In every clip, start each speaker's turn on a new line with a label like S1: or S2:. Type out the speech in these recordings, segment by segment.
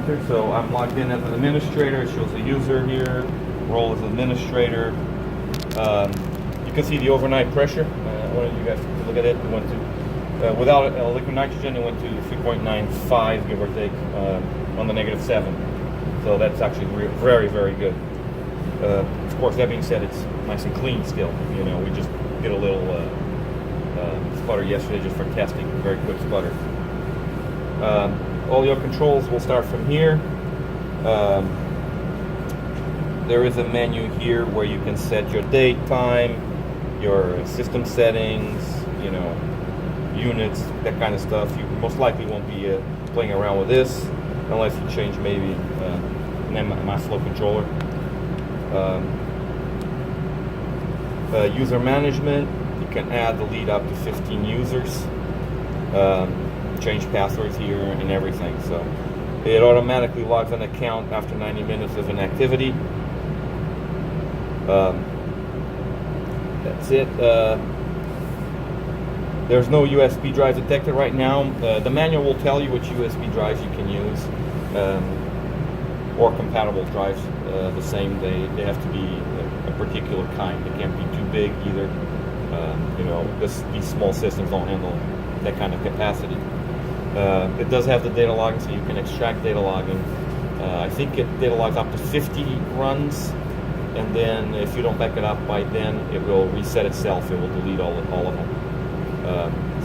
S1: Sputter. So I'm logged in as an administrator. It shows the user here, role as administrator. You can see the overnight pressure. I wanted you guys to look at it. It went to, without liquid nitrogen, it went to 3.95, give or take, on the -7. So that's actually very, very good. Of course, that being said, it's nice and clean still. You know, we just did a little sputter yesterday just for testing, very quick sputter. All your controls will start from here. There is a menu here where you can set your date, time, your system settings, you know, units, that kind of stuff. You most likely won't be playing around with this unless you change maybe my flow controller. User management, you can add, delete up to 15 users. Change passwords here and everything. So it automatically logs an account after 90 minutes of inactivity. That's it. There's no USB drive detected right now. The manual will tell you which USB drives you can use, or compatible drives. The same. They have to be a particular kind. They can't be too big either. You know, these small systems don't handle that kind of capacity. It does have the data logging, so you can extract data logging. I think it data logs up to 50 runs, and then if you don't back it up by then, it will reset itself. It will delete all of them.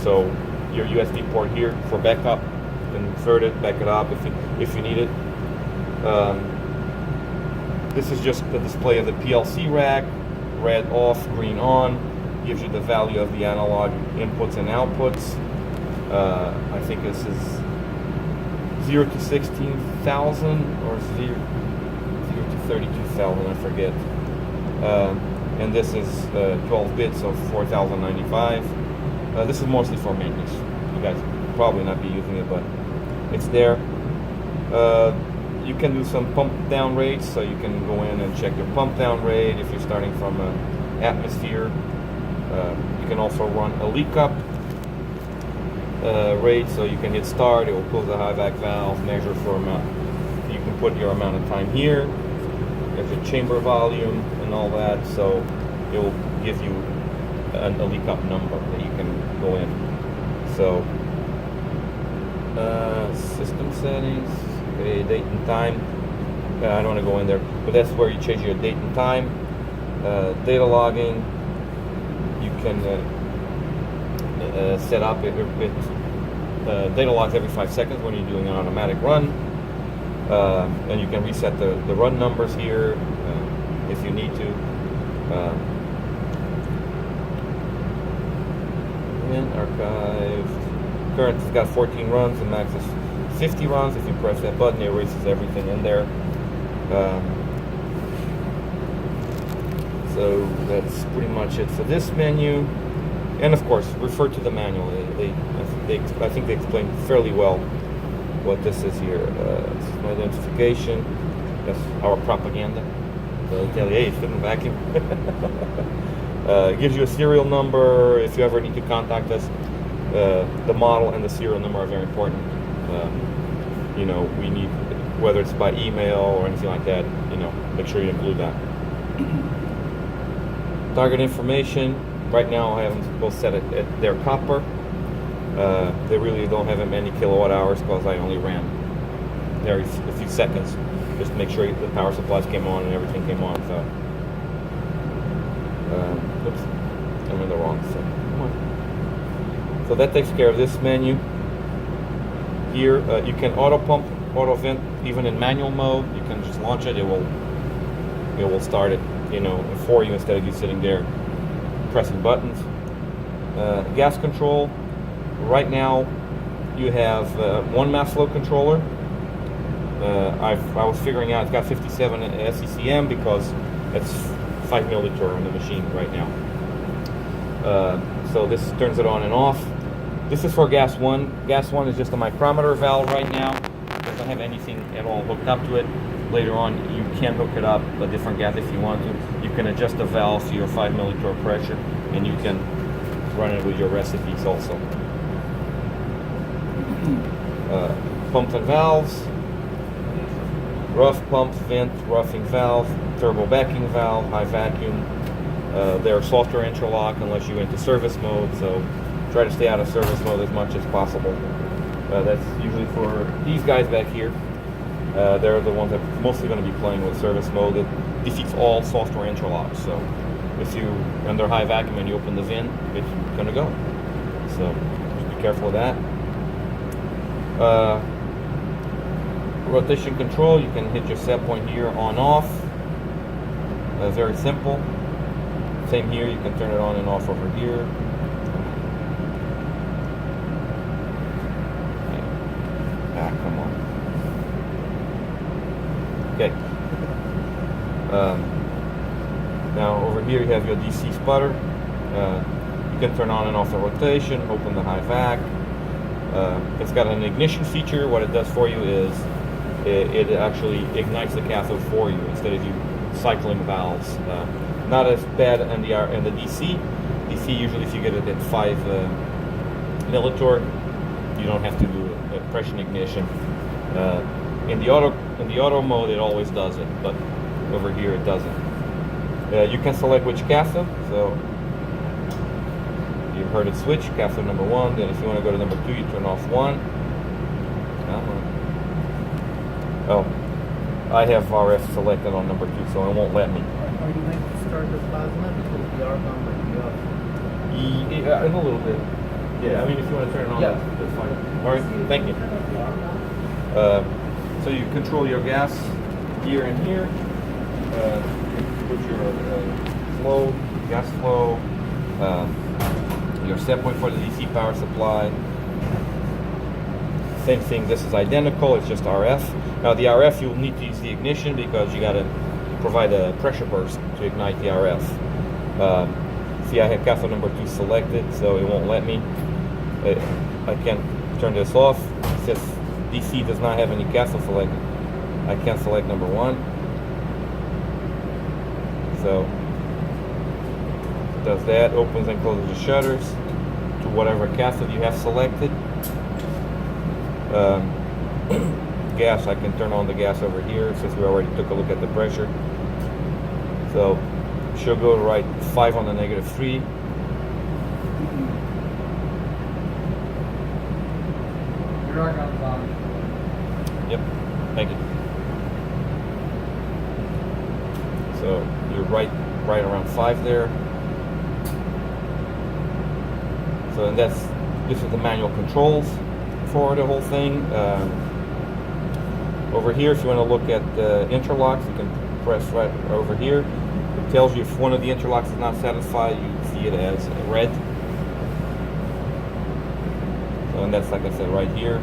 S1: So your USB port here for backup, you can insert it, back it up if you need it. This is just the display of the PLC rack. Red off, green on. Gives you the value of the analog inputs and outputs. I think this is 0 to 16,000 or 0 to 32,000, I forget. And this is 12 bits of 4,095. This is mostly for maintenance. You guys probably not be using it, but it's there. You can do some pump down rates, so you can go in and check your pump down rate if you're starting from an atmosphere. You can also run a leak up rate, so you can hit start, it will close the high vac valve, measure for amount. You can put your amount of time here. There's a chamber volume and all that, so it will give you a leak up number that you can go in. So system settings, okay, date and time. I don't want to go in there, but that's where you change your date and time. Data logging, you can set up it data logs every 5 seconds when you're doing an automatic run, and you can reset the run numbers here if you need to. And archived. Current has got 14 runs, and max is 50 runs. If you press that button, it erases everything in there. So that's pretty much it for this menu. And of course, refer to the manual. I think they explain fairly well what this is here. This is my identification. That's our propaganda. So they tell you, hey, it's in the vacuum. It gives you a serial number if you ever need to contact us. The model and the serial number are very important. You know, we need, whether it's by email or anything like that, you know, make sure you include that. Target information. Right now I have them both set at their copper. They really don't have many kilowatt hours because I only ran there a few seconds just to make sure the power supplies came on and everything came on. So, oops, I'm in the wrong set. Come on. So that takes care of this menu. Here you can auto pump, auto vent, even in manual mode. You can just launch it. It will start it, you know, for you instead of you sitting there pressing buttons. Gas control. Right now, you have one mass flow controller. I was figuring out it's got 57 SCCM because it's 5 milliliter on the machine right now. So this turns it on and off. This is for gas 1. Gas 1 is just a micrometer valve right now. It doesn't have anything at all hooked up to it. Later on, you can hook it up a different gas if you want to. You can adjust the valve to your 5 milliliter pressure, and you can run it with your recipes also. Pumps and valves. rough pump, vent, roughing valve, turbo backing valve, high vacuum. They're softer interlock unless you into service mode, so try to stay out of service mode as much as possible. That's usually for these guys back here. They're the ones that are mostly going to be playing with service mode. It defeats all software interlocks. So if you under high vacuum and you open the VIN, it's going to go. So just be careful of that. Rotation control, you can hit your set point here on off. Very simple. Same here, you can turn it on and off over here. Come on. Okay. Now over here you have your DC sputter. You can turn on and off the rotation, open the high vac. It's got an ignition feature. What it does for you is it actually ignites the cathode for you instead of you cycling valves. Not as bad in the DC. DC usually if you get it at 5 millitorc, you don't have to do a pressure ignition. In the auto mode, it always does it, but over here it doesn't. You can select which cathode. So you heard it switch cathode number 1. Then if you want to go to number 2, you turn off 1. Oh, I have RF selected on number 2, so it won't let me.
S2: Are you going to start the plasma because the argon might be off?
S1: Yeah, in a little bit. Yeah, I mean if you want to turn it on, that's fine. All right, thank you. So you control your gas here and here. Put your flow, gas flow, your set point for the DC power supply. Same thing, this is identical, it's just RF. Now the RF, you'll need to use the ignition because you got to provide a pressure burst to ignite the RF. See, I had cathode number 2 selected, so it won't let me. I can't turn this off. It says DC does not have any cathode selected. I can't select number 1. So it does that, opens and closes the shutters to whatever cathode you have selected. Gas, I can turn on the gas over here since we already took a look at the pressure. So she'll go to right 5 on the -3.
S2: Your argon's on.
S1: Yep, thank you. So you're right around 5 there. So and this is the manual controls for the whole thing. Over here, if you want to look at the interlocks, you can press right over here. It tells you if one of the interlocks is not satisfied, you see it as red. So, and that's like I said right here.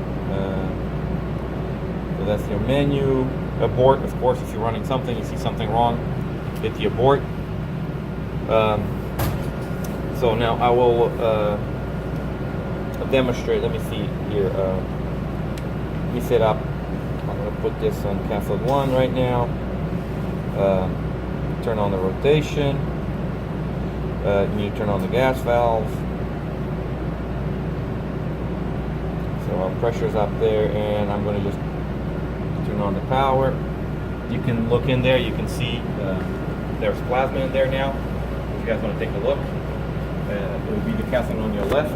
S1: So that's your menu. Abort, of course, if you're running something, you see something wrong, hit the abort. So now I will demonstrate. Let me see here. Let me set up. I'm going to put this on cathode 1 right now. Turn on the rotation. You need to turn on the gas valve. So our pressure's up there, and I'm going to just turn on the power. You can look in there. You can see there's plasma in there now. If you guys want to take a look, it will be the cathode on your left.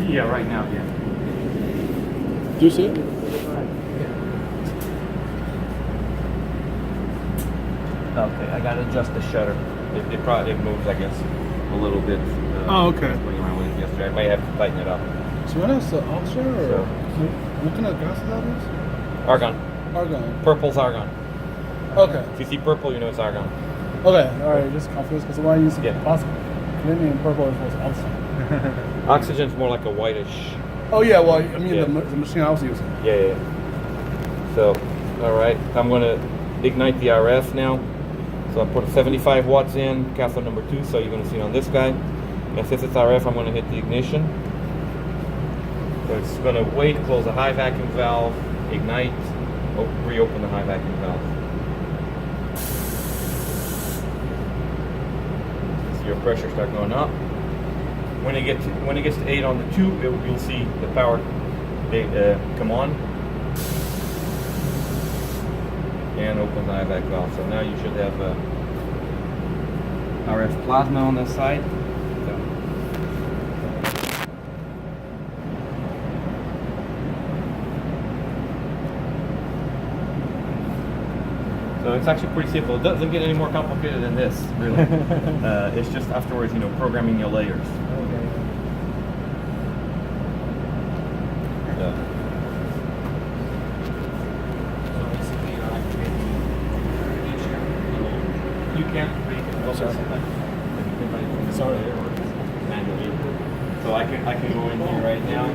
S1: Yeah, right now, yeah.
S3: Do you see it?
S1: Okay, I gotta adjust the shutter. It probably moves, I guess, a little bit.
S3: Oh, okay.
S1: Playing around with it yesterday. I may have to tighten it up.
S3: So what else? Oxygen or
S1: So-
S3: what kind of gas is that?
S1: Argon.
S3: Argon.
S1: Purple's argon.
S3: Okay.
S1: If you see purple, you know it's argon.
S3: Okay. All right. Just confused because when I use
S1: Yeah.
S3: plastic, cleaning purple is oxygen.
S1: Oxygen's more like a whitish.
S3: Oh yeah. Well, I mean
S1: Yeah.
S3: the machine I was using.
S1: Yeah. So, all right, I'm gonna ignite the RF now. So I put 75 watts in, cathode number 2, so you're gonna see it on this guy. And since it's RF, I'm gonna hit the ignition. So it's gonna wait, close the high vacuum valve, ignite, reopen the high vacuum valve. See your pressure start going up. When it gets to 8 on the tube, you'll see the power come on and open the high vac valve. So now you should have RF plasma on this side. So it's actually pretty simple. It doesn't get any more complicated than this, really. It's just afterwards, programming your layers. You can't create it.
S3: Sorry.
S1: Manually. So I can go in here right now.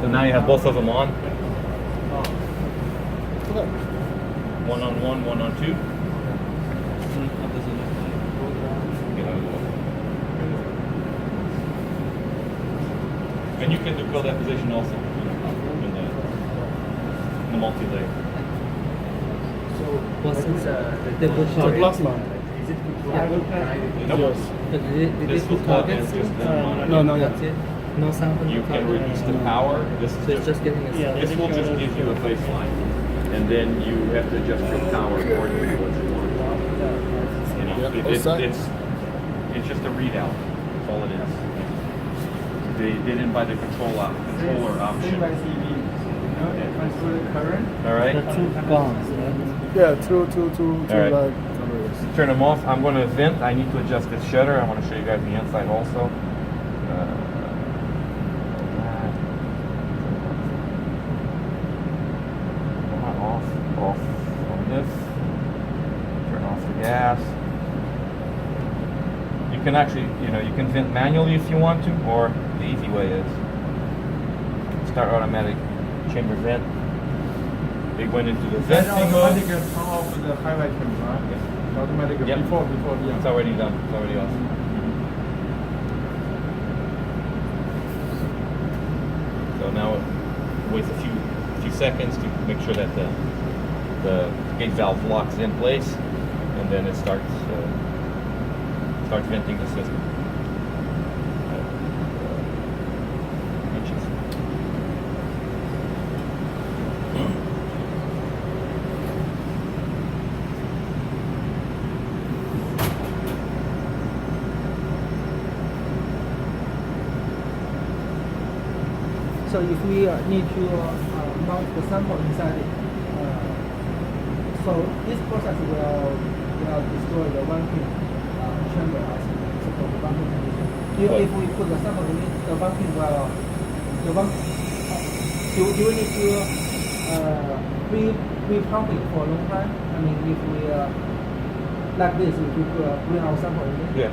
S1: So now you have both of them on. One on one, one on two. And you can do coil deposition also in the multi-layer.
S2: So what is the
S3: The plasma.
S2: Is it
S1: Nope.
S2: Did
S1: This
S2: they
S1: will
S2: put
S1: plug in
S2: targets?
S1: just the monitor.
S3: No, not
S2: That's
S3: yet.
S2: it. No sample.
S1: You can reduce the power. This
S2: So it's
S1: is
S2: just getting a
S3: Yeah.
S1: this will just give you a baseline, and then you have to adjust your power according to what you want.
S3: Yep.
S1: It's just a readout. That's all it is. They didn't buy the controller option. All right.
S2: The two guns, right?
S3: Yeah, two
S1: All right.
S3: like.
S1: Turn them off. I'm going to vent. I need to adjust this shutter. I want to show you guys the inside also. Come on, off on this. Turn off the gas. You can actually, you can vent manually if you want to, or the easy way is start automatic chamber vent. They went into the venting mode.
S4: Automatic turn off the high vacuum, right?
S1: Yes.
S4: Automatic
S1: Yep.
S4: before yeah.
S1: It's already done. It's already off. So now it waits a few seconds to make sure that the gate valve locks in place, and then it starts venting the system. Inches.
S2: So if we need to mount the sample inside it, so this process will destroy the vacuum chamber as support the vacuum condition. If we put the sample in it, the vacuum will, do we need to re-pump it for a long time? I mean, if we like this, if we bring our sample in it.
S1: Yeah.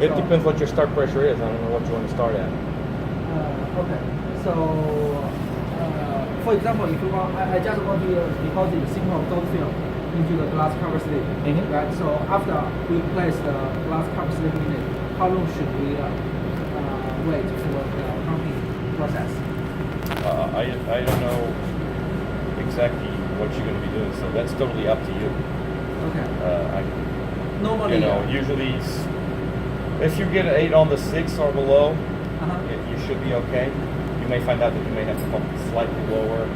S1: It depends what your start pressure is. I don't know what you want to start at.
S2: Okay. So, for example, if you want, I just want to deposit a signal dot film into the glass cover slip, right? So after we place the glass cover slip in it, how long should we wait for the pumping process?
S1: I don't know exactly what you're going to be doing, so that's totally up to you.
S2: Okay.
S1: Normally, usually, if you get an 8 on the 6 or below, you should be okay. You may find out that you may have to pump slightly lower,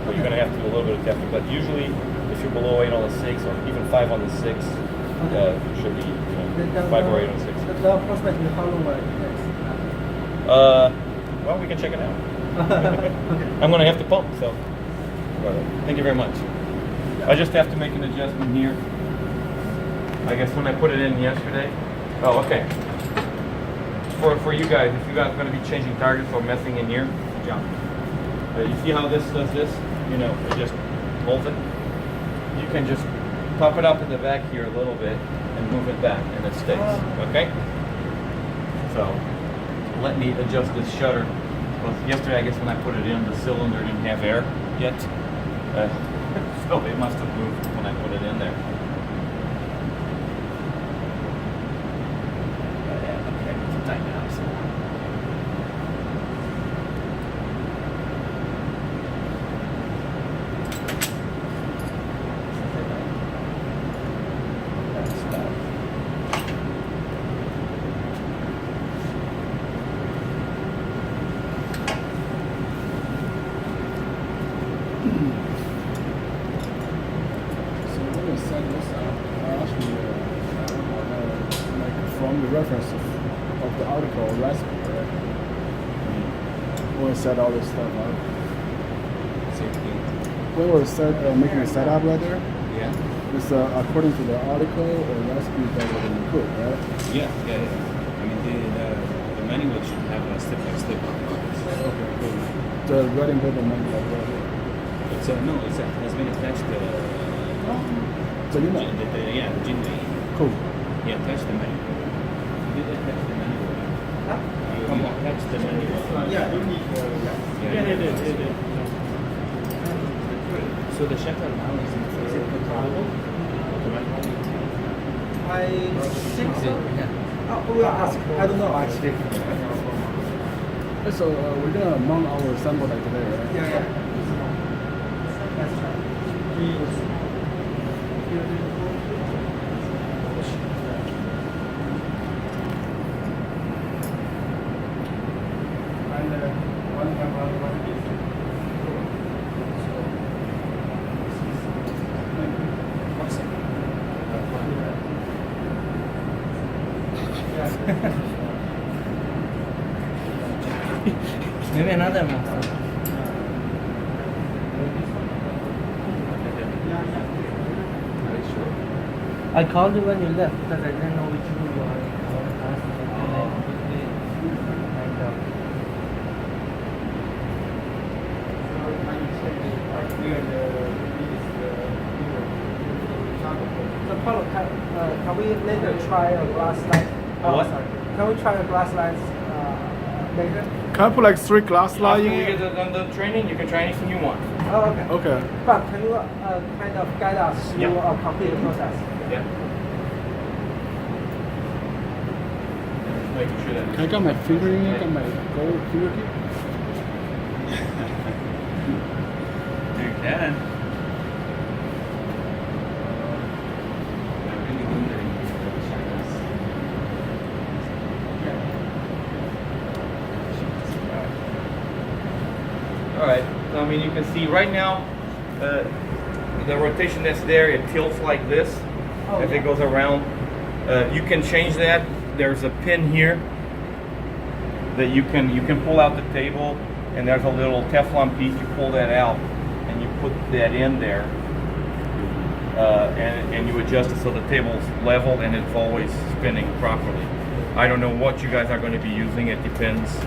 S1: but you're going to have to do a little bit of testing. But usually, if you're below 8 on the 6 or even 5 on the 6, you should be 5 or 8 on the 6.
S2: The prospect is how long will it take?
S1: Well, we can check it out. I'm going to have to pump, so thank you very much. I just have to make an adjustment here. I guess when I put it in yesterday. Oh, okay. For you guys, if you guys are going to be changing targets or messing in here, good job. You see how this does this? It just holds it. You can just pop it up in the back here a little bit and move it back, and it stays. Okay? So let me adjust this shutter. Well, yesterday, I guess when I put it in, the cylinder didn't have air yet. So it must have moved when I put it in there. Okay, it's tight now. So.
S3: From the reference of the article recipe, right? When we set all this stuff up. When we're making a setup right there,
S1: Yeah.
S3: it's according to the article or recipe that we're going to put, right?
S5: Yeah. I mean, the manual should have a step-by-step.
S3: Okay, cool. The writing paper manual right here.
S5: It has been attached.
S3: So you know.
S5: The Jinwei.
S3: Cool.
S5: He attached the manual. You did attach the manual. You attached the manual.
S2: Yeah.
S5: So the shutter now is it controllable? Automatically?
S2: I think so. We'll ask. I don't know actually.
S3: So we're gonna mount our sample like today, right?
S2: Yeah. That's right. Maybe another one. I called you when you left because I didn't know which room you were in. So Paulo, can we later try a glass light?
S1: What?
S2: Sorry. Can we try a glass light later?
S3: Can I put like 3 glass
S1: After
S3: lights
S1: we
S3: in?
S1: get done the training, you can try anything you want.
S2: Oh, okay.
S3: Okay.
S2: But can you kind of guide us through
S1: Yeah.
S2: a complete process?
S1: Yeah. Just making sure that.
S3: Can I get my finger in it? Got my gold finger key?
S5: You can. I really wondering if the shutters.
S1: All right. I mean, you can see right now, the rotation that's there, it tilts like this as it goes around. You can change that. There's a pin here that you can pull out the table, and there's a little Teflon piece. You pull that out, and you put that in there, and you adjust it so the table's level and it's always spinning properly. I don't know what you guys are going to be using. It depends.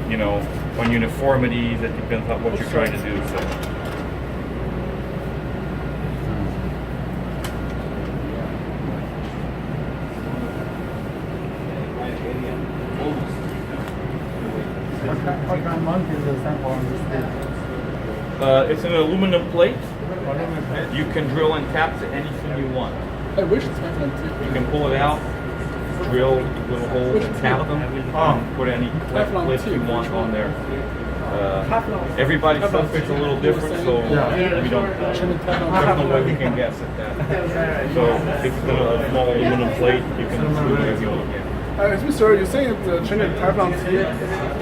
S1: You know, on uniformities, it depends on what you're trying to do. So.
S4: What kind of mount is the sample on this thing?
S1: It's an aluminum plate. You can drill and tap to anything you want.
S3: I wish it's Teflon too.
S1: You can pull it out, drill little holes and tap them, and put any clips you want on there. Everybody's substrate's a little different, so we don't. There's no way we can guess at that. So if it's a small aluminum plate, you can do whatever you want.
S3: Excuse me, sir, you're saying that changing Teflon T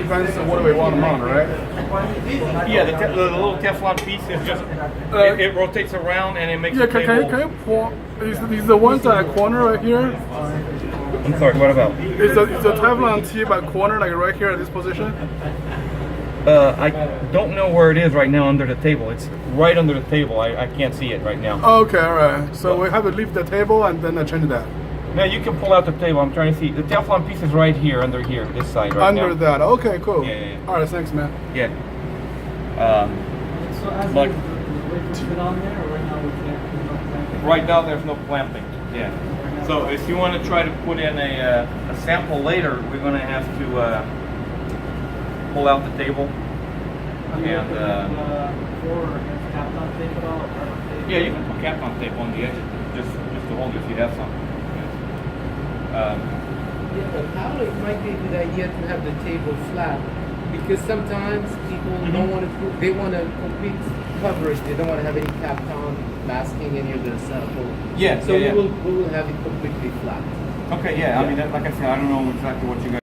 S3: depends on what we want to mount, right?
S1: Yeah, the little Teflon piece is just it rotates around and it makes
S3: Yeah,
S1: the
S3: can
S1: table.
S3: you point? Is the ones at corner right here?
S1: I'm sorry. What about?
S3: Is the Teflon T by corner like right here at this position?
S1: I don't know where it is right now under the table. It's right under the table. I can't see it right now.
S3: Okay, all right. So we have to leave the table and then change that.
S1: Now you can pull out the table. I'm trying to see. The Teflon piece is right here, under here, this side right now.
S3: Under that. Okay, cool.
S1: Yeah.
S3: All right, thanks, man.
S1: Yeah.
S2: So as
S1: Like-
S2: we put it on there, or right now we can't.
S1: Right now there's no clamping. Yeah. So if you want to try to put in a sample later, we're going to have to pull out the table. And yeah, you can put Kapton tape on the edges, just to hold it if you have some.
S6: Yeah, but how it might be a good idea to have the table flat, because sometimes people don't want to. They want a complete coverage. They don't want to have any Kapton masking any of the sample.
S1: Yeah.
S6: So
S1: yeah, yeah.
S6: we will have it completely flat.
S1: Okay. Yeah. I mean, like I said, I don't know exactly what you guys.